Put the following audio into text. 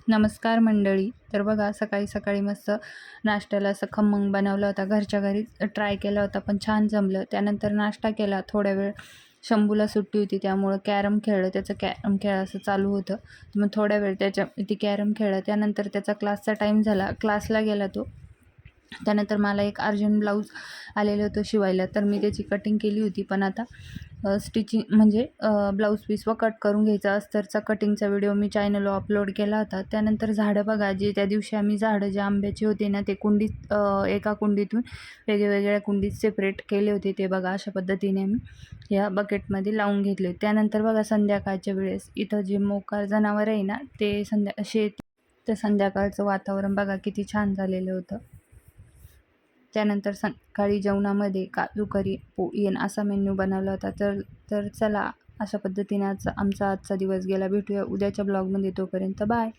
नमस्कार मंडळी. तर बघा सकाळी सकाळी मस्त नाश्त्याला असं खमंग बनवला होता. घरच्या घरीच ट्राय केला होता, पण छान जमलं. त्यानंतर नाश्ता केला. थोड्या वेळ शंभूला सुट्टी होती त्यामुळं कॅरम खेळलं. त्याचं कॅरम खेळायचं चालू होतं. मग थोड्या वेळ ती कॅरम खेळला. त्यानंतर त्याचा क्लासचा टाईम झाला. क्लासला गेला तो. त्यानंतर मला एक अर्जंट ब्लाऊज आलेलं होतं शिवायला, तर मी त्याची कटिंग केली होती. पण आता स्टिचिंग म्हणजे ब्लाऊज पीस व कट करून घ्यायचा. अस्तरचा कटिंगचा व्हिडिओ मी चॅनलवर अपलोड केला होता. त्यानंतर झाडं बघा, जे त्या दिवशी आम्ही झाडं जे आंब्याचे होते ना, ते कुंडीत एका कुंडीतून वेगवेगळ्या कुंडीत सेपरेट केले होते. ते बघा अशा पद्धतीने मी या बकेटमध्ये लावून घेतले. त्यानंतर बघा संध्याकाळच्या वेळेस इथं जे मोकार जनावर आहे ना, ते तर संध्याकाळचं वातावरण बघा किती छान झालेलं होतं. त्यानंतर सकाळी जेवणामध्ये काजू करी, पोळी असा मेन्यू बनवला होता. तर चला, अशा पद्धतीने आमचा आजचा दिवस गेला. भेटूया उद्याच्या ब्लॉगमध्ये. तोपर्यंत बाय.